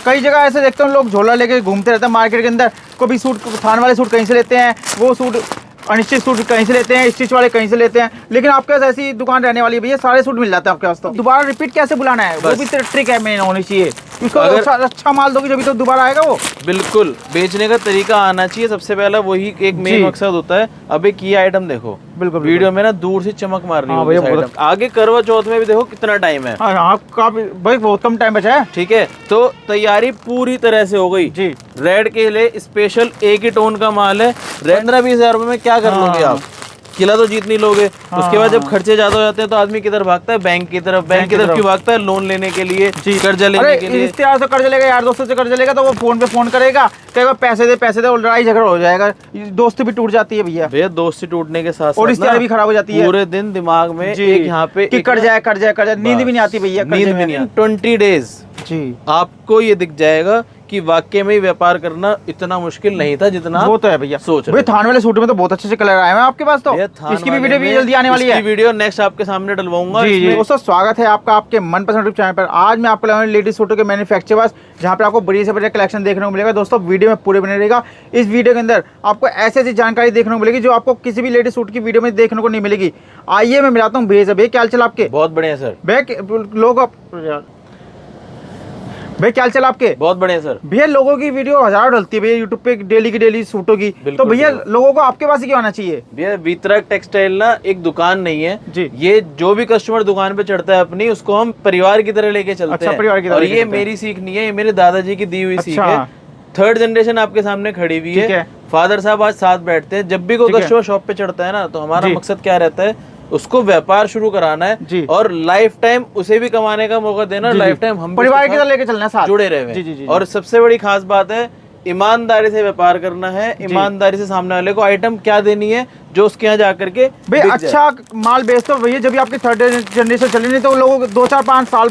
कई जगह ऐसे देखते हैं लोग झोला लेके घूमते रहते हैं मार्केट के अंदर। कभी सूट थान वाले सूट कहीं से लेते हैं, वो सूट अनिश्चित सूट कहीं से लेते हैं, स्टिच वाले कहीं से लेते हैं, लेकिन आपके पास ऐसी दुकान रहने वाली है भैया, सारे सूट मिल जाते हैं आपके पास। तो दोबारा रिपीट कैसे बुलाना है वो भी ट्रिक है मेन होनी चाहिए। उसको अच्छा माल दोगे जब तो दोबारा आएगा वो। बिल्कुल, बेचने का तरीका आना चाहिए सबसे पहला, वही एक मेन मकसद होता है। अब एक ये आइटम देखो, बिल्कुल वीडियो में ना दूर से चमक मार रही है। आगे करवा चौथ में भी देखो कितना टाइम है। भाई बहुत कम टाइम बचा है। ठीक है, तो तैयारी पूरी तरह से हो गई जी। रेड के लिए स्पेशल एक ही टोन का माल है। 15-20 हजार रुपए में क्या कर लोगे आप? किला तो जीत नहीं लोगे। उसके बाद जब खर्चे ज्यादा हो जाते हैं तो आदमी किधर भागता है? बैंक की तरफ। बैंक की तरफ क्यों भागता है? लोन लेने के लिए, कर्जा लेने के लिए। रिश्तेदार से कर्ज लेगा, यार दोस्तों से कर्ज लेगा, तो वो फोन पे फोन करेगा, कहेगा पैसे दे, और लड़ाई झगड़ा हो जाएगा, दोस्ती भी टूट जाती है भैया। दोस्ती टूटने के साथ और रिश्तेदारी भी खराब हो जाती है। पूरे दिन दिमाग में एक यहाँ पे कर जाए, नींद भी नहीं आती भैया। नींद भी नहीं आती। 20 डेज जी आपको ये दिख जाएगा कि वाकई में व्यापार करना इतना मुश्किल नहीं था जितना वो तो है भैया। सोच रहे थान वाले सूट में तो बहुत अच्छे से कलर आए हैं आपके पास। तो इसकी भी वीडियो भी जल्दी आने वाली है। इसकी वीडियो नेक्स्ट आपके सामने डलवाऊंगा। जी जी दोस्तों, स्वागत है आपका आपके मनपसंद यूट्यूब चैनल पर। आज मैं आपको लाऊंगा लेडीज सूटों के मैन्युफैक्चरर्स, जहां पर आपको बड़ी से बड़ी कलेक्शन देखने को मिलेगा। दोस्तों वीडियो में पूरे बने रहेगा। इस वीडियो के अंदर आपको ऐसी ऐसी जानकारी देखने को मिलेगी जो आपको किसी भी लेडीज सूट की वीडियो में देखने को नहीं मिलेगी। आइए मैं मिलाता हूँ भैया। भैया क्या हाल चाल आपके? बहुत बढ़िया सर। भैया क्या हाल चाल आपके? बहुत बढ़िया सर। भैया लोगों की वीडियो हजारों डलती है भैया यूट्यूब पे डेली की डेली सूटों की, तो भैया लोगों को आपके पास ही क्यों आना चाहिए? भैया वितरक टेक्सटाइल ना एक दुकान नहीं है जी। ये जो भी कस्टमर दुकान पे चढ़ता है अपनी, उसको हम परिवार की तरह लेके चलते हैं। परिवार की तरह। और ये मेरी सीख नहीं है, ये मेरे दादाजी की दी हुई सीख है। 3rd जनरेशन आपके सामने खड़ी हुई है। फादर साहब आज साथ बैठते हैं। जब भी कोई कस्टमर शॉप पे चढ़ता है ना, तो हमारा मकसद क्या रहता है? उसको व्यापार शुरू कराना है और लाइफ टाइम उसे भी कमाने का मौका देना। लाइफ टाइम हम परिवार की तरह लेके चलना है, साथ जुड़े रहे। और सबसे बड़ी खास बात है, ईमानदारी से व्यापार करना है। ईमानदारी से सामने वाले को आइटम क्या देनी है जो उसके यहाँ जाकर के भैया अच्छा माल बेचते हो भैया। जब भी आपकी 3rd जनरेशन चली नहीं तो लोग 2-4-5 साल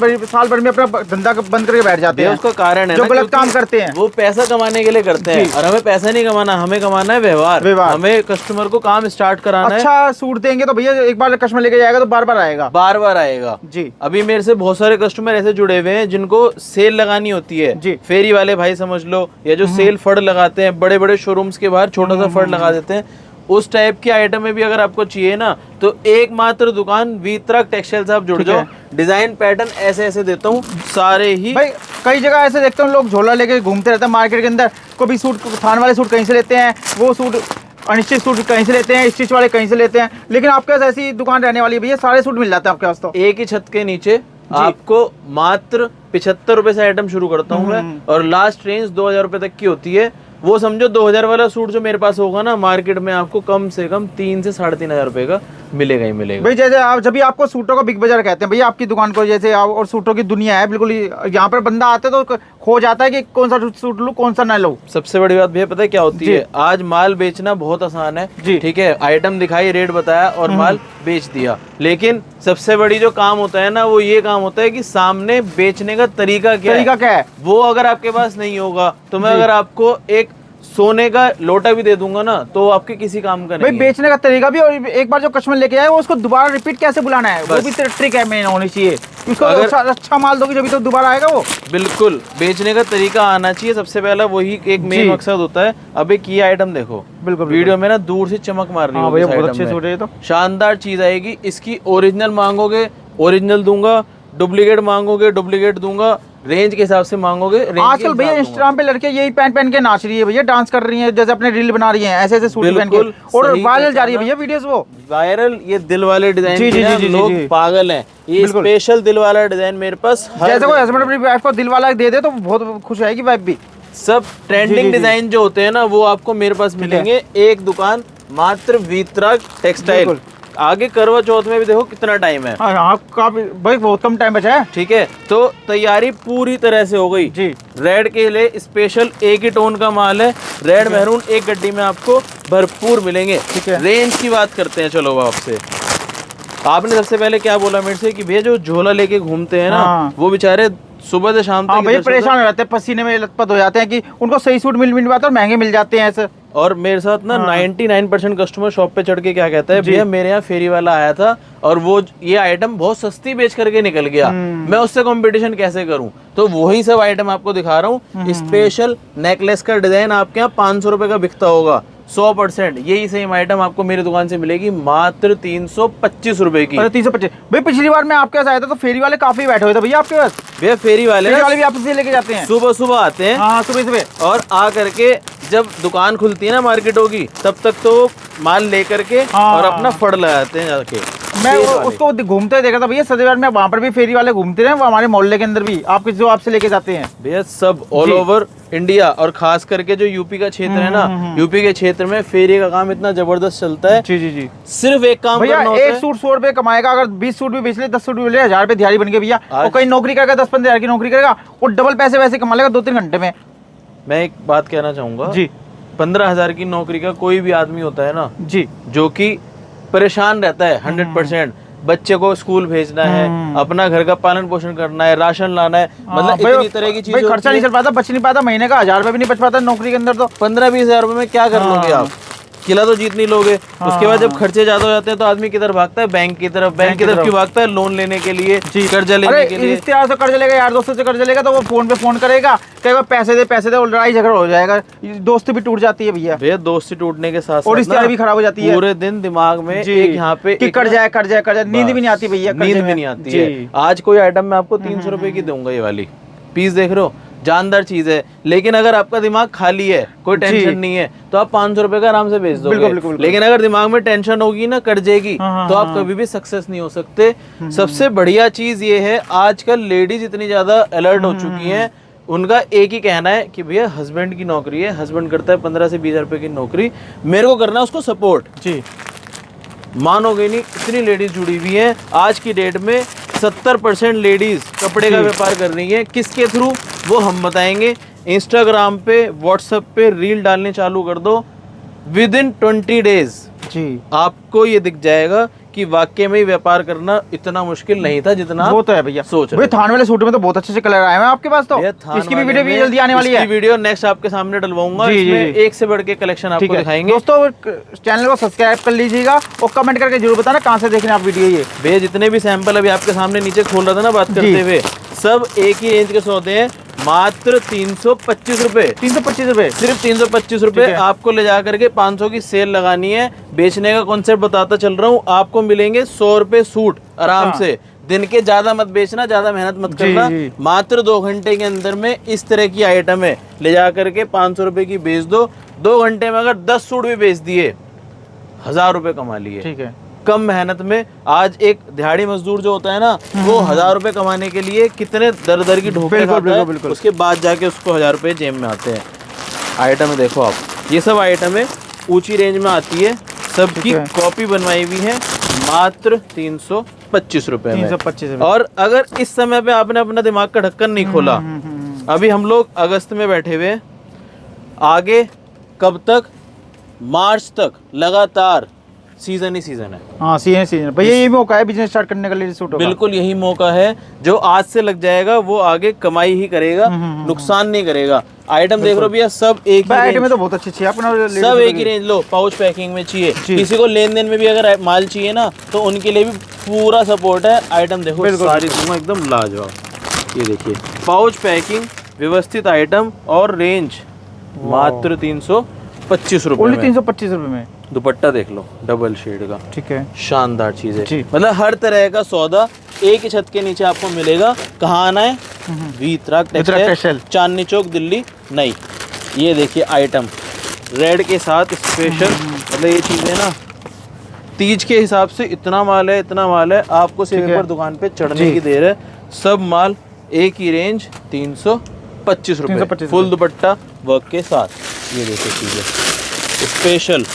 भर में अपना धंधा बंद करके बैठ जाते हैं। उसका कारण है जो गलत काम करते हैं, वो पैसा कमाने के लिए करते हैं। और हमें पैसा नहीं कमाना, हमें कमाना है व्यवहार। हमें कस्टमर को काम स्टार्ट कराना है। अच्छा सूट देंगे तो भैया एक बार कस्टमर लेके जाएगा तो बार बार आएगा जी। अभी मेरे से बहुत सारे कस्टमर ऐसे जुड़े हुए हैं जिनको सेल लगानी होती है जी। फेरी वाले भाई समझ लो, या जो सेल फड़ लगाते हैं बड़े बड़े शोरूम्स के बाहर, छोटा सा फड़ लगा देते हैं। उस टाइप की आइटम में भी अगर आपको चाहिए ना, तो एकमात्र दुकान वितरक टेक्सटाइल से आप जुड़ जाओ। डिजाइन पैटर्न ऐसे ऐसे देता हूँ सारे ही। भाई कई जगह ऐसे देखते हैं लोग झोला लेके घूमते रहते हैं मार्केट के अंदर। कभी सूट थान वाले सूट कहीं से लेते हैं, वो सूट अनिश्चित सूट कहीं से लेते हैं, स्टिच वाले कहीं से लेते हैं, लेकिन आपके पास ऐसी दुकान रहने वाली है भैया, सारे सूट मिल जाते हैं आपके पास। तो एक ही छत के नीचे आपको मात्र 75 रुपए से आइटम शुरू करता हूँ मैं, और लास्ट रेंज 2000 रुपए तक की होती है। वो समझो 2000 वाला सूट जो मेरे पास होगा ना, मार्केट में आपको कम से कम 3 से 3500 रुपए का मिलेगा ही मिलेगा। भाई जैसे आप जब भी आपको सूटों का बिग बाजार कहते हैं भैया, आपकी दुकान को जैसे और सूटों की दुनिया है बिल्कुल। यहाँ पर बंदा आते तो खो जाता है कि कौन सा सूट लूं कौन सा ना लूं। सबसे बड़ी बात भैया पता है क्या होती है? आज माल बेचना बहुत आसान है जी। ठीक है, आइटम दिखाई, रेट बताया और माल बेच दिया। लेकिन सबसे बड़ी जो काम होता है ना, वो ये काम होता है कि सामने बेचने का तरीका क्या है, वो अगर आपके पास नहीं होगा तो मैं अगर आपको एक सोने का लोटा भी दे दूंगा ना, तो आपके किसी काम का नहीं। भाई बेचने का तरीका भी, और एक बार जो कस्टमर लेके आए वो उसको दोबारा रिपीट कैसे बुलाना है, वो भी ट्रिक है मेन होनी चाहिए। उसको अच्छा माल दोगे जब तो दोबारा आएगा वो। बिल्कुल, बेचने का तरीका आना चाहिए सबसे पहला, वही एक मेन मकसद होता है। अब एक ये आइटम देखो, बिल्कुल वीडियो में ना दूर से चमक मार रही है। बहुत अच्छे सूट है तो शानदार चीज आएगी। इसकी ओरिजिनल मांगोगे ओरिजिनल दूंगा, डुप्लीकेट मांगोगे डुप्लीकेट दूंगा, रेंज के हिसाब से मांगोगे। आजकल भैया इंस्टाग्राम पे लड़के यही पहन के नाच रही है भैया, डांस कर रही है, जैसे अपने रील बना रही है, ऐसे ऐसे सूट पहन के, और वायरल जा रही है भैया वीडियोस। वो वायरल ये दिल वाले डिजाइन, लोग पागल हैं। ये स्पेशल दिल वाला डिजाइन मेरे पास, जैसे कोई हस्बैंड अपनी वाइफ को दिल वाला दे दे तो बहुत खुश रहेगी वाइफ भी। सब ट्रेंडिंग डिजाइन जो होते हैं ना, वो आपको मेरे पास मिलेंगे। एक दुकान मात्र वितरक टेक्सटाइल। आगे करवा चौथ में भी देखो कितना टाइम है। भाई बहुत कम टाइम बचा है। ठीक है, तो तैयारी पूरी तरह से हो गई जी। रेड के लिए स्पेशल एक ही टोन का माल है। रेड मैरून एक गड्डी में आपको भरपूर मिलेंगे। ठीक है, रेंज की बात करते हैं। चलो आपसे, आपने सबसे पहले क्या बोला मेरे से कि भैया जो झोला लेके घूमते हैं ना, वो बेचारे सुबह से शाम तक परेशान हो जाते हैं, पसीने में लथपथ हो जाते हैं कि उनको सही सूट मिल पाता और महंगे मिल जाते हैं ऐसे। और मेरे साथ ना 99% कस्टमर शॉप पे चढ़ के क्या कहता है, भैया मेरे यहाँ फेरी वाला आया था और वो ये आइटम बहुत सस्ती बेच करके निकल गया, मैं उससे कंपटीशन कैसे करूं। तो वही सब आइटम आपको दिखा रहा हूँ। स्पेशल नेकलेस का डिजाइन आपके यहाँ 500 रुपए का बिकता होगा, 100% यही सेम आइटम आपको मेरी दुकान से मिलेगी मात्र 325 रुपए की। 325। भाई पिछली बार मैं आपके पास आया था तो फेरी वाले काफी बैठे हुए थे भैया आपके पास। भैया फेरी वाले भी आपसे लेके जाते हैं, सुबह सुबह आते हैं। हाँ सुबह सुबह, और आ करके जब दुकान खुलती है ना मार्केटों की, तब तक तो माल लेकर के और अपना फड़ लगाते हैं जाके। मैं उसको घूमते देखा था भैया सदैव में, वहाँ पर भी फेरी वाले घूमते रहे, हमारे मोहल्ले के अंदर भी आपके जो आपसे लेके जाते हैं भैया सब ऑल ओवर इंडिया, और खास करके जो यूपी का क्षेत्र है ना, यूपी के क्षेत्र में फेरी का काम इतना जबरदस्त चलता है। जी जी जी। सिर्फ एक काम भैया, करना होता है, एक सूट 100 रुपए कमाएगा, अगर 20 सूट भी बेच ले, 10 सूट भी बेच ले, 1000 रुपए दिहाड़ी बन गई भैया। और कहीं नौकरी करेगा 10-15 हजार की नौकरी करेगा, और डबल पैसे वैसे कमा लेगा 2-3 घंटे में। मैं एक बात कहना चाहूंगा जी, 15,000 की नौकरी का कोई भी आदमी होता है ना जी, जो कि परेशान रहता है 100%, बच्चे को स्कूल भेजना है, अपना घर का पालन पोषण करना है, राशन लाना है, मतलब इतनी तरह की चीजें, खर्चा नहीं चल पाता, बच नहीं पाता, महीने का 1000 रुपए भी नहीं बच पाता नौकरी के अंदर। तो 15-20 हजार रुपए में क्या कर लोगे आप? किला तो जीत नहीं लोगे। उसके बाद जब खर्चे ज्यादा हो जाते हैं तो आदमी किधर भागता है? बैंक की तरफ। बैंक की तरफ क्यों भागता है? लोन लेने के लिए, कर्जा लेने के लिए। रिश्तेदार से कर्ज लेगा, यार दोस्तों से कर्ज लेगा, तो वो फोन पे फोन करेगा, कहेगा पैसे दे, और लड़ाई झगड़ा हो जाएगा, दोस्ती भी टूट जाती है भैया। भैया दोस्ती टूटने के साथ और रिश्तेदारी भी खराब हो जाती है। पूरे दिन दिमाग में एक यहाँ पे कर्ज जाए, नींद भी नहीं आती भैया, नींद भी नहीं आती है। आज कोई आइटम मैं आपको 300 रुपए की दूंगा, ये वाली पीस देख रहे हो, जानदार चीज है, लेकिन अगर आपका दिमाग खाली है, कोई टेंशन नहीं है, तो आप 500 रुपए का आराम से बेच दोगे। लेकिन अगर दिमाग में टेंशन होगी ना कर्जे की, तो आप कभी भी सक्सेस नहीं हो सकते। सबसे बढ़िया चीज ये है, आजकल लेडीज इतनी ज्यादा अलर्ट हो चुकी हैं, उनका एक ही कहना है कि भैया हस्बैंड की नौकरी है, हस्बैंड करता है 15 से 20 हजार रुपए की नौकरी, मेरे को करना है उसको सपोर्ट। जी, मानोगे नहीं, इतनी लेडीज जुड़ी हुई हैं आज की डेट में। 70% लेडीज कपड़े का व्यापार कर रही है। किसके थ्रू, वो हम बताएंगे। इंस्टाग्राम पे, व्हाट्सएप पे रील डालने चालू कर दो, विद इन 20 डेज जी आपको ये दिख जाएगा कि वाकई में व्यापार करना इतना मुश्किल नहीं था जितना वो तो है भैया। सोच रहे थान वाले सूट में तो बहुत अच्छे से कलर आए हैं आपके पास, तो इसकी भी वीडियो भी जल्दी आने वाली है। वीडियो नेक्स्ट आपके सामने डलवाऊंगा, इसमें एक से बढ़ के कलेक्शन आपको दिखाएंगे। दोस्तों चैनल को सब्सक्राइब कर लीजिएगा और कमेंट करके जरूर बताना कहाँ से देख रहे हैं आप वीडियो। ये भैया जितने भी सैंपल अभी आपके सामने नीचे खोल रहा था ना बात करते हुए, सब एक ही रेंज के सौदे हैं, मात्र 325 रुपए। 325 रुपए, सिर्फ 325 रुपए। आपको ले जा करके 500 की सेल लगानी है। बेचने का कॉन्सेप्ट बताता चल रहा हूँ, आपको मिलेंगे 100 रुपए सूट आराम से। दिन के ज्यादा मत बेचना, ज्यादा मेहनत मत करना, मात्र 2 घंटे के अंदर में इस तरह की आइटम है, ले जा करके 500 रुपए की बेच दो। 2 घंटे में अगर 10 सूट भी बेच दिए, 1000 रुपए कमा लिए। ठीक है, कम मेहनत में। आज एक दिहाड़ी मजदूर जो होता है ना, वो 1000 रुपए कमाने के लिए कितने दर दर की ढोके खाता है, उसके बाद जाके उसको 1000 रुपए जेब में आते हैं। आइटम देखो आप, ये सब आइटम है, ऊंची रेंज में आती है, सबकी कॉपी बनवाई हुई है, मात्र 325 रुपए में। 325। और अगर इस समय पे आपने अपना दिमाग का ढक्कन नहीं खोला, अभी हम लोग अगस्त में बैठे हुए, आगे कब तक, मार्च तक लगातार सीजन ही सीजन है। हाँ, सीजन भैया, यही मौका है बिजनेस स्टार्ट करने का लेडीज सूट का। बिल्कुल यही मौका है, जो आज से लग जाएगा वो आगे कमाई ही करेगा, नुकसान नहीं करेगा। आइटम देख रहे हो भैया, सब एक ही आइटम में तो बहुत अच्छी अपना, सब एक ही रेंज। लो, पाउच पैकिंग में चाहिए, किसी को लेन देन में भी अगर माल चाहिए ना, तो उनके लिए भी पूरा सपोर्ट है। आइटम देखो सारी दूंगा एकदम लाजवाब। ये देखिए, पाउच पैकिंग, व्यवस्थित आइटम और रेंज, मात्र 325 रुपए। 325 रुपए में। दुपट्टा देख लो, डबल शेड का, ठीक है, शानदार चीज है। मतलब हर तरह का सौदा एक ही छत के नीचे आपको मिलेगा। कहाँ आना है? वीतराग टेक्सटाइल, चांदनी चौक, दिल्ली। नहीं, ये देखिए आइटम रेड के साथ स्पेशल, मतलब ये चीजें ना तीज के हिसाब से इतना माल है, इतना माल है, आपको सिर्फ एक बार दुकान पे चढ़ने की देर है। सब माल एक ही रेंज, 325 रुपए, फुल दुपट्टा वर्क के साथ। ये देखिए चीजें स्पेशल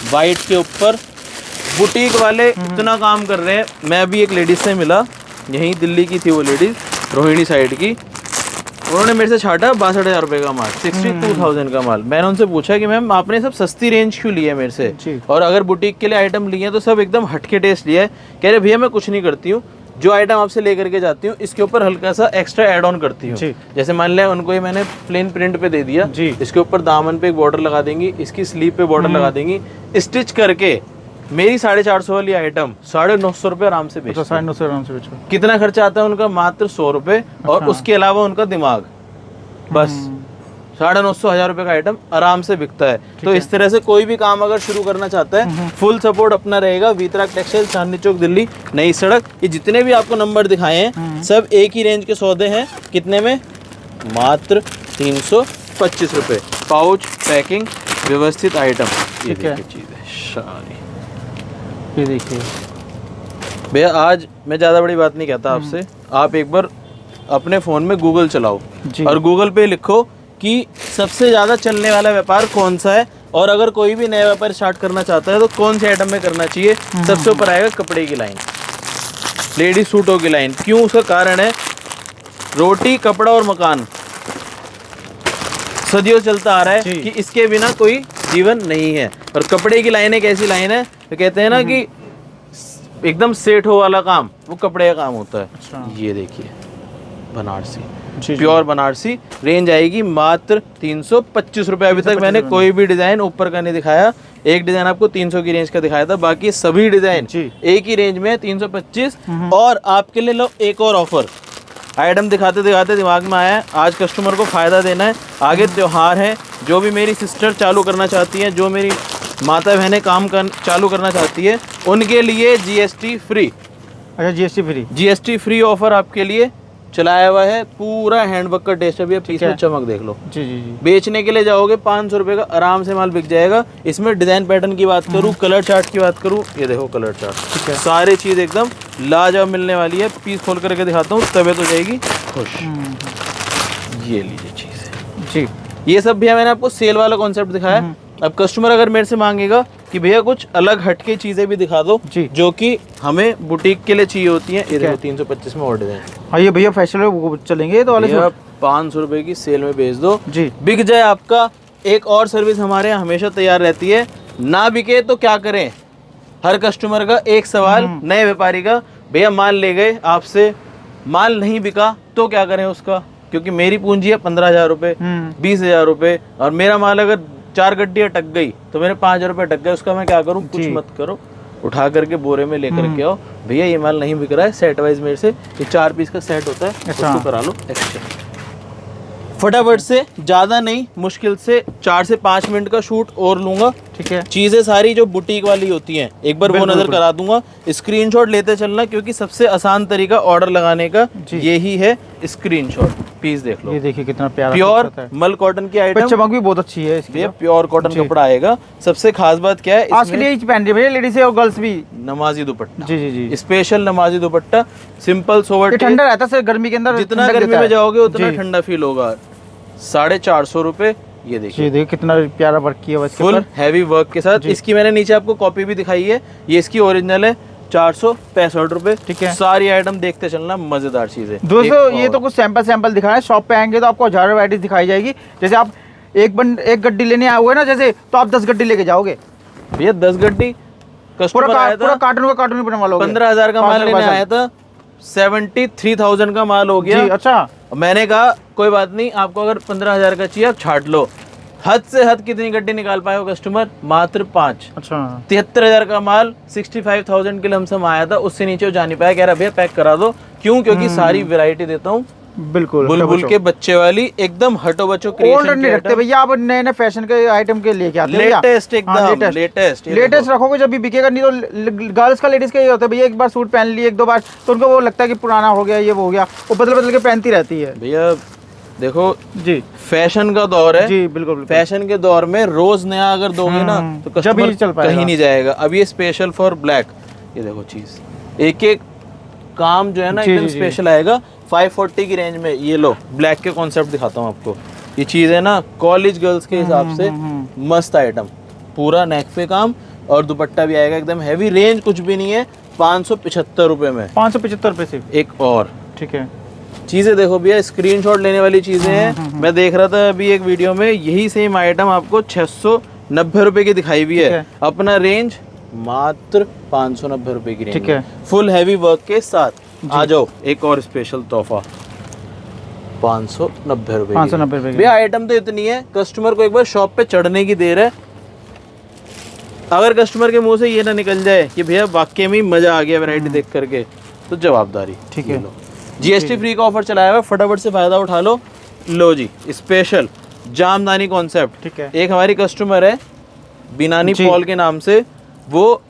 वाइट के ऊपर, बुटीक वाले इतना काम कर रहे हैं। मैं भी एक लेडीज से मिला, यहीं दिल्ली की थी वो लेडीज, रोहिणी साइड की। उन्होंने मेरे से छाटा 62,000 रुपए का माल, 62,000 का माल। मैंने उनसे पूछा कि मैम आपने सब सस्ती रेंज क्यों ली है मेरे से, और अगर बुटीक के लिए आइटम लिए हैं तो सब एकदम हटके टेस्ट लिया है। कह रहे भैया मैं कुछ नहीं करती हूँ, जो आइटम आपसे लेकर के जाती हूँ इसके ऊपर हल्का सा एक्स्ट्रा ऐड ऑन करती हूँ। जैसे मान लिया उनको ये मैंने प्लेन प्रिंट पे दे दिया, इसके ऊपर दामन पे एक बॉर्डर लगा देंगी, इसकी स्लीव पे बॉर्डर लगा देंगी, स्टिच करके मेरी 450 वाली आइटम 950 रुपये आराम से बेचो। 950 आराम से बेचो। कितना खर्चा आता है उनका? मात्र 100 रुपये। और उसके अलावा उनका दिमाग, बस 950-1000 रुपये का आइटम आराम से बिकता है। तो इस तरह से कोई भी काम अगर शुरू करना चाहता है, फुल सपोर्ट अपना रहेगा। वीतराग टेक्सटाइल, चांदनी चौक, दिल्ली, नई सड़क। ये जितने भी आपको नंबर दिखाए हैं सब एक ही रेंज के सौदे हैं। कितने में? मात्र 325 रुपये। पाउच, पैकिंग, व्यवस्थित आइटम, ये देखिए चीज़ है सारी। ये देखिए भैया, आज मैं ज़्यादा बड़ी बात नहीं कहता आपसे, आप एक बार अपने फ़ोन में गूगल चलाओ और गूगल पे लिखो कि सबसे ज़्यादा चलने वाला व्यापार कौन सा है, और अगर कोई भी नया व्यापार स्टार्ट करना चाहता है तो कौन से आइटम में करना चाहिए। सबसे ऊपर आएगा कपड़े की लाइन, लेडीज सूटों की लाइन। क्यों? उसका कारण है रोटी, कपड़ा और मकान सदियों चलता आ रहा है कि इसके बिना कोई जीवन नहीं है। और कपड़े की लाइन एक ऐसी लाइन है तो कहते हैं ना कि एकदम सेठों वाला काम वो कपड़े का काम होता है। अच्छा। ये देखिए बनारसी, प्योर बनारसी, रेंज आएगी मात्र 325 रुपये। अभी तक मैंने कोई भी डिजाइन ऊपर का नहीं दिखाया, एक डिजाइन आपको 300 की रेंज का दिखाया था, बाकी सभी डिजाइन एक ही रेंज में है 325। और आपके लिए लो एक और ऑफर, आइटम दिखाते दिखाते दिमाग में आया है, आज कस्टमर को फायदा देना है। आगे त्योहार है, जो भी मेरी सिस्टर चालू करना चाहती है, जो मेरी माता बहनें काम चालू करना चाहती है, उनके लिए GST फ्री। अच्छा, GST free, GST free offer आपके लिए चलाया हुआ है। पूरा हैंडवर्क का टेस्ट है भैया, पीस में चमक देख लो। जी जी जी। बेचने के लिए जाओगे 500 रुपये का आराम से माल बिक जाएगा। इसमें डिजाइन पैटर्न की बात करूँ, कलर चार्ट की बात करूँ, ये देखो कलर चार्ट, सारी चीज एकदम लाजवाब मिलने वाली है। पीस खोल करके दिखाता हूँ, तबे तो जाएगी खुश। ये लीजिए चीज जी। ये सब भैया मैंने आपको सेल वाला कॉन्सेप्ट दिखाया। अब कस्टमर अगर मेरे से मांगेगा कि भैया कुछ अलग हटके चीजें भी दिखा दो जो कि हमें बुटीक के लिए चाहिए होती हैं, ये देखो 325 में और डिजाइन। हाँ, ये भैया फैशन चलेंगे तो वाले 500 रुपए की सेल में बेच दो जी, बिक जाए आपका। एक और सर्विस हमारे यहाँ हमेशा तैयार रहती है, ना बिके तो क्या करें। हर कस्टमर का एक सवाल नए व्यापारी का, भैया माल ले गए आपसे, माल नहीं बिका तो क्या करें उसका, क्योंकि मेरी पूंजी है 15,000 रुपये, 20,000 रुपये, और मेरा माल अगर 4 गड्डी अटक गई तो मेरे 5,000 रुपये अटक गए, उसका मैं क्या करूँ। कुछ मत करो, उठा करके बोरे में लेकर के आओ, भैया ये माल नहीं बिक रहा है, सेट वाइज मेरे से ये 4 पीस का सेट होता है, उसको करा लो एक्सचेंज। फटाफट से, ज़्यादा नहीं, मुश्किल से 4 से 5 मिनट का शूट और लूंगा, ठीक है। चीज़ें सारी जो बुटीक वाली होती हैं एक बार वो नज़र करा दूंगा, स्क्रीनशॉट लेते चलना, क्योंकि सबसे आसान तरीका ऑर्डर लगाने का यही है स्क्रीनशॉट। पीस देख लो, ये देखिए कितना प्यारा, प्योर मल कॉटन की आइटम, चमक भी बहुत अच्छी है इसकी, प्योर कॉटन कपड़ा आएगा। सबसे खास बात क्या है, आज के लिए पहन रही है लेडीज और गर्ल्स भी, नमाजी दुपट्टा। जी जी जी, स्पेशल नमाजी दुपट्टा, सिंपल सोवर, ठंडा रहता है गर्मी के अंदर, जितना गर्मी में जाओगे उतना ठंडा फील होगा। 450 रुपये। ये देखिए कितना प्यारा वर्क किया हुआ है, फुल हैवी वर्क के साथ। इसकी मैंने नीचे आपको कॉपी भी दिखाई है, ये इसकी ओरिजिनल है, 465 रुपये, ठीक है। सारी आइटम देखते चलना, मजेदार चीज है दोस्तों। ये तो कुछ सैंपल दिखाया है, शॉप पे आएंगे तो आपको हजारों वैरायटीज दिखाई जाएगी। जैसे आप एक गड्डी लेने आए हुए ना, जैसे तो आप 10 गड्डी लेके जाओगे भैया, 10 गड्डी कस्टमर आया था, पूरा कार्टून का बनवा लोगे। 15,000 का माल लेने आया था, 73,000 का माल हो गया। अच्छा, मैंने कहा कोई बात नहीं, आपको अगर 15,000 का चाहिए आप छाट लो। हद से हद कितनी गड्डी निकाल पाए हो कस्टमर? मात्र 5। अच्छा, 73,000 का माल 65,000 के लमसम आया था, उससे नीचे वो जा नहीं पाया। कह रहा भैया पैक करा दो, क्यों? क्योंकि सारी वैरायटी देता हूँ, बिल्कुल बुलबुल के बच्चे वाली, एकदम हटो बच्चो क्रिएशन नहीं रखते भैया, आप नए नए फैशन के आइटम के लेके आते हैं, लेटेस्ट एकदम लेटेस्ट रखोगे जब भी बिकेगा, नहीं तो गर्ल्स का लेडीज का ये होता है भैया, एक बार सूट पहन ली 1-2 बार तो उनको वो लगता है कि पुराना हो गया, ये वो हो गया, वो बदल के पहनती रहती है। भैया देखो जी, फैशन का दौर है जी, बिल्कुल। फैशन के दौर में रोज नया अगर दोगे ना तो कस्टमर कहीं नहीं जाएगा। अब ये स्पेशल फॉर ब्लैक, ये देखो चीज, एक एक काम जो है ना एकदम स्पेशल आएगा। 540 की रेंज में ये लो, ब्लैक के कॉन्सेप्ट दिखाता हूँ आपको। ये चीज है ना कॉलेज गर्ल्स के हिसाब से मस्त आइटम, पूरा नेक पे काम, और दुपट्टा भी आएगा एकदम हैवी। रेंज कुछ भी नहीं है, 575 रुपए में, 575 रुपए सिर्फ। एक और, ठीक है। चीजें देखो भैया, स्क्रीनशॉट लेने वाली चीजें हैं। मैं देख रहा था अभी एक वीडियो में, यही सेम आइटम आपको 690 रुपए की दिखाई हुई है। अपना रेंज मात्र 590 रुपए की रेंज, ठीक है। फुल हैवी वर्क के साथ, आ जाओ एक और स्पेशल तोहफा 590 रुपए 590 रुपए की। भैया आइटम तो इतनी है, कस्टमर को एक बार शॉप पे चढ़ने की देर है। अगर कस्टमर के मुंह से ये ना निकल जाए कि भैया वाकई में मजा आ गया वैरायटी देख करके, तो जवाबदारी। ठीक है। जीएसटी फ्री का ऑफर चलाया हुआ है, फटाफट से फायदा उठा लो। लो जी स्पेशल जामदानी कॉन्सेप्ट। ठीक है। एक हमारी कस्टमर है बिनानी जी। पॉल के नाम से, वो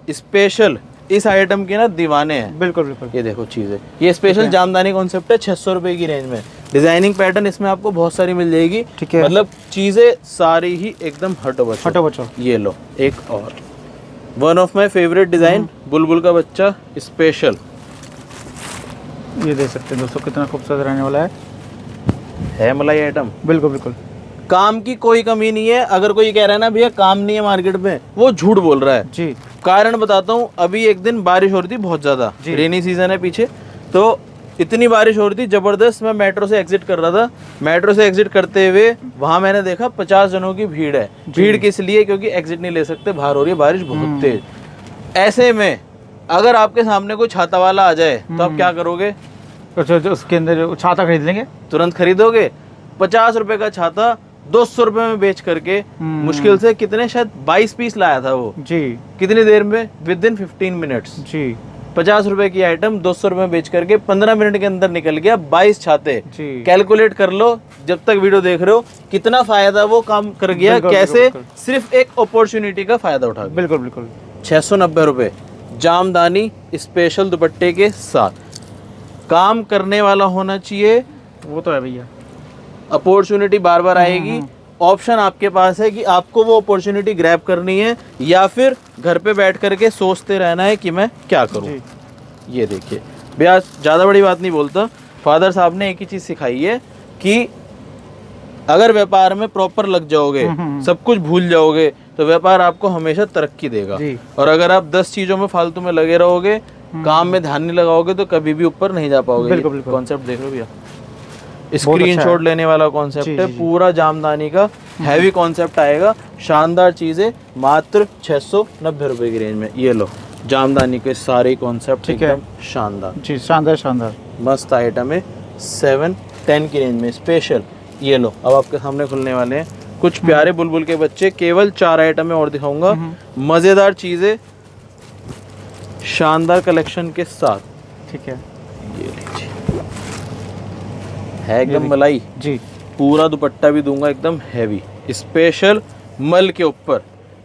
स्पेशल इस आइटम के ना दीवाने हैं। बिल्कुल बिल्कुल। ये देखो चीज़ है, ये स्पेशल जामदानी कॉन्सेप्ट है, 600 रुपए की रेंज में। डिजाइनिंग पैटर्न इसमें आपको बहुत सारी मिल जाएगी। ठीक है। मतलब चीजें सारी ही एकदम हटो बचो। हटो बचो। ये लो एक और one of my favourite design, बुलबुल का बच्चा स्पेशल। ये देख सकते हैं दोस्तों कितना खूबसूरत रहने वाला है मलाई आइटम। बिल्कुल बिल्कुल। काम की कोई कमी नहीं है। अगर कोई कह रहा है ना भैया काम नहीं है मार्केट में, वो झूठ बोल रहा है। जी। कारण बताता हूँ, अभी एक दिन बारिश हो रही थी बहुत ज्यादा, रेनी सीजन है पीछे, तो इतनी बारिश हो रही थी जबरदस्त। मैं मेट्रो से एग्जिट कर रहा था, मेट्रो से एग्जिट करते हुए वहां मैंने देखा 50 जनों की भीड़ है। भीड़ किस लिए? क्योंकि एग्जिट नहीं ले सकते, बाहर हो रही है बारिश बहुत तेज। ऐसे में अगर आपके सामने कोई छाता वाला आ जाए तो आप क्या करोगे? तो उसके अंदर छाता खरीद लेंगे, तुरंत खरीदोगे। 50 रुपए का छाता 200 रुपए में बेच करके मुश्किल से कितने, शायद 22 पीस लाया था वो। जी। कितनी देर में? With in 15 minutes. जी। 50 रुपए की आइटम 200 रुपए में बेच करके 15 मिनट के अंदर निकल गया 22 छाते। जी। कैलकुलेट कर लो जब तक वीडियो देख रहे हो कितना फायदा वो काम कर गया। बिल्कुल, कैसे? बिल्कुल। सिर्फ एक अपॉर्चुनिटी का फायदा उठा। बिल्कुल बिल्कुल। 690 रुपए जामदानी स्पेशल दुपट्टे के साथ। काम करने वाला होना चाहिए, वो तो है भैया। अपॉर्चुनिटी बार बार आएगी। ऑप्शन आपके पास है कि आपको वो अपॉर्चुनिटी ग्रैब करनी है या फिर घर पे बैठ करके सोचते रहना है कि मैं क्या करूं। ये देखिए भैया, ज़्यादा बड़ी बात नहीं बोलता, फादर साहब ने एक ही चीज़ सिखाई है कि अगर व्यापार में प्रॉपर लग जाओगे, सब कुछ भूल जाओगे, तो व्यापार आपको हमेशा तरक्की देगा। और अगर आप 10 चीज़ों में फालतू में लगे रहोगे, काम में ध्यान नहीं लगाओगे, तो कभी भी ऊपर नहीं जा पाओगे। कॉन्सेप्ट देख लो भैया, स्क्रीनशॉट लेने वाला कॉन्सेप्ट है, पूरा जामदानी का हैवी कॉन्सेप्ट आएगा। शानदार चीजें मात्र 690 रुपए की रेंज में। ये लो जामदानी के सारे कॉन्सेप्ट एकदम शानदार। जी शानदार शानदार मस्त आइटम है। 710 की रेंज में स्पेशल। ये लो अब आपके सामने खुलने वाले हैं कुछ प्यारे बुलबुल के बच्चे। केवल 4 आइटम में और दिखाऊंगा, मजेदार चीजें शानदार कलेक्शन के साथ। ठीक है। ये लीजिए, है एकदम मलाई। जी। पूरा दुपट्टा भी दूंगा एकदम हैवी स्पेशल मल के ऊपर।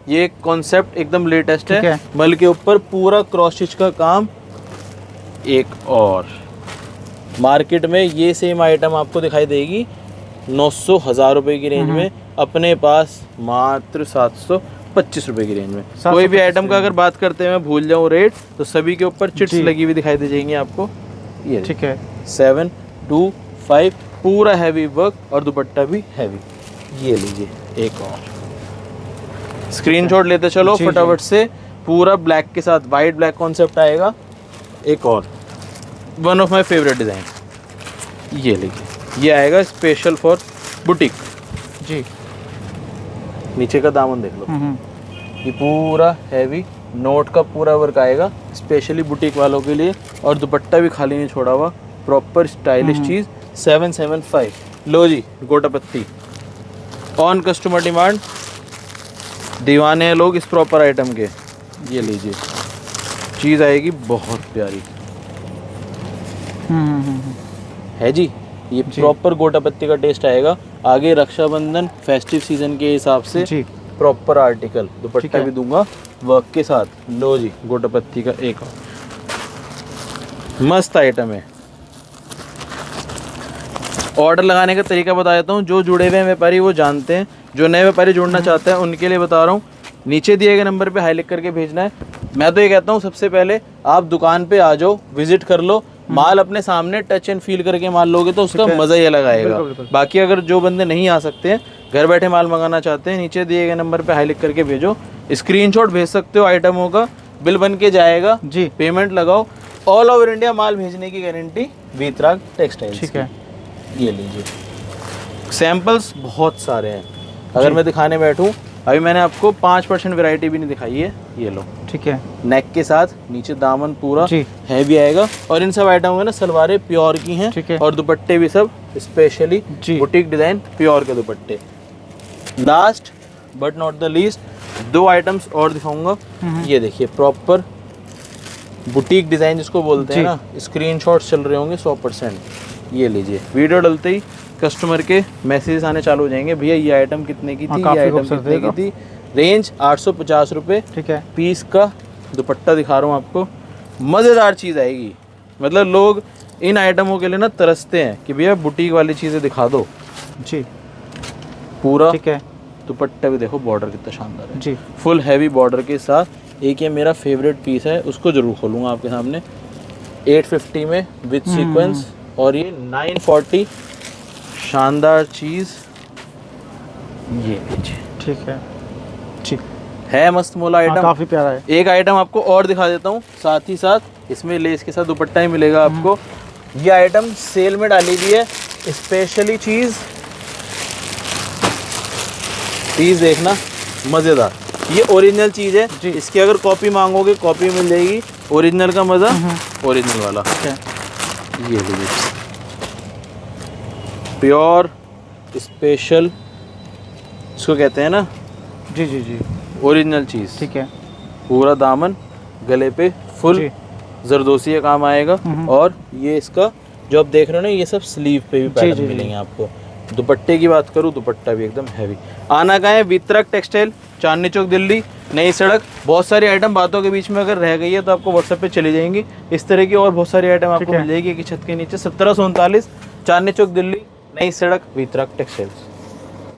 ये कॉन्सेप्ट एकदम लेटेस्ट है। मल के ऊपर पूरा क्रॉस स्टिच का काम। एक और मार्केट में ये सेम आइटम आपको दिखाई देगी 900-1000 रुपए की रेंज में, अपने पास मात्र 725 रुपए की रेंज में। कोई भी आइटम का अगर बात करते हैं मैं भूल जाऊं रेट, तो सभी के ऊपर चिट्स लगी हुई दिखाई दे जाएंगी आपको। ये ठीक है। 725 पूरा हैवी वर्क और दुपट्टा भी हैवी। ये लीजिए एक और स्क्रीनशॉट लेते चलो फटाफट से। पूरा ब्लैक के साथ वाइट ब्लैक कॉन्सेप्ट आएगा। एक और one of my favourite design, ये लीजिए, ये आएगा स्पेशल फॉर बुटीक। जी। नीचे का दामन देख लो, ये पूरा हैवी नोट का पूरा वर्क आएगा स्पेशली बुटीक वालों के लिए। और दुपट्टा भी खाली नहीं छोड़ा हुआ, प्रॉपर स्टाइलिश चीज। 775। लो जी गोटापत्ती ऑन कस्टमर डिमांड, दीवाने हैं लोग इस प्रॉपर आइटम के। ये लीजिए चीज़ आएगी बहुत प्यारी है जी। ये प्रॉपर गोटापत्ती का टेस्ट आएगा। आगे रक्षाबंधन फेस्टिव सीजन के हिसाब से प्रॉपर आर्टिकल। दुपट्टा भी दूंगा वर्क के साथ। लो जी गोटापत्ती का एक और मस्त आइटम है। ऑर्डर लगाने का तरीका बता देता हूँ, जो जुड़े हुए हैं व्यापारी वो जानते हैं, जो नए व्यापारी जुड़ना चाहते हैं उनके लिए बता रहा हूँ। नीचे दिए गए नंबर पे हाई लिख करके भेजना है। मैं तो ये कहता हूँ सबसे पहले आप दुकान पे आ जाओ, विजिट कर लो, माल अपने सामने टच एंड फील करके माल लोगे तो उसका मज़ा ही अलग आएगा। बाकी अगर जो बंदे नहीं आ सकते हैं, घर बैठे माल मंगाना चाहते हैं, नीचे दिए गए नंबर पे हाई लिख करके भेजो। स्क्रीनशॉट भेज सकते हो आइटमों का, बिल बन के जाएगा जी, पेमेंट लगाओ। ऑल ओवर इंडिया माल भेजने की गारंटी वीतराग टेक्सटाइल्स। ठीक है। ये लीजिए सैंपल्स बहुत सारे हैं। अगर मैं दिखाने बैठूं, अभी मैंने आपको 5% वैरायटी भी नहीं दिखाई है। ये लो ठीक है, नेक के साथ, नीचे दामन पूरा जी। हैवी आएगा। और इन सब आइटम में ना सलवारें प्योर की हैं, ठीक है। और दुपट्टे भी सब स्पेशली जी। बुटीक डिजाइन प्योर के दुपट्टे। Last but not the least, 2 items और दिखाऊंगा। ये देखिए प्रॉपर बुटीक डिजाइन जिसको बोलते हैं जी। ना, स्क्रीनशॉट्स चल रहे होंगे 100%। ये लीजिए, वीडियो डलते ही कस्टमर के मैसेजेस आने चालू हो जाएंगे, भैया ये आइटम कितने की थी, ये काफी आइटम खूबसूरत कितने है की थी। रेंज 850 रुपये ठीक है, पीस का। दुपट्टा दिखा रहा हूँ आपको, मज़ेदार चीज़ आएगी। मतलब लोग इन आइटमों के लिए ना तरसते हैं कि भैया बुटीक वाली चीज़ें दिखा दो। जी, पूरा ठीक है, दुपट्टा भी देखो, बॉर्डर कितना शानदार है, जी, फुल हैवी बॉर्डर के साथ। एक ये मेरा फेवरेट पीस है, उसको जरूर खोलूँगा आपके सामने। 850 में विद सीक्वेंस, और ये 940, शानदार चीज़। ये लीजिए, ठीक है, ठीक है मस्त मोला आइटम। काफ़ी प्यारा है। एक आइटम आपको और दिखा देता हूँ, साथ ही साथ इसमें लेस के साथ दुपट्टा ही मिलेगा आपको। ये आइटम सेल में डाली हुई है स्पेशली चीज़ देखना, मज़ेदार। ये ओरिजिनल चीज़ है जी। इसकी अगर कॉपी मांगोगे कॉपी मिल जाएगी, ओरिजिनल का मज़ा ओरिजिनल वाला। ये लीजिए, प्योर स्पेशल इसको कहते हैं ना, जी जी जी, ओरिजिनल चीज़। ठीक है, पूरा दामन गले पे फुल जी। जरदोसी का काम आएगा। और ये इसका जो आप देख रहे हो ना, ये सब स्लीव पे भी पैटर्न जी। मिलेंगे आपको। दुपट्टे की बात करूँ, दुपट्टा भी एकदम हैवी। आना कहाँ है? वितरक टेक्सटाइल, चांदनी चौक, दिल्ली, नई सड़क। बहुत सारी आइटम बातों के बीच में अगर रह गई है तो आपको व्हाट्सएप पे चली जाएंगी। इस तरह की और बहुत सारी आइटम आपको मिल जाएगी एक ही छत के नीचे। 1739 चांदनी चौक, दिल्ली, नई सड़क, वितरक टेक्सटाइल्स।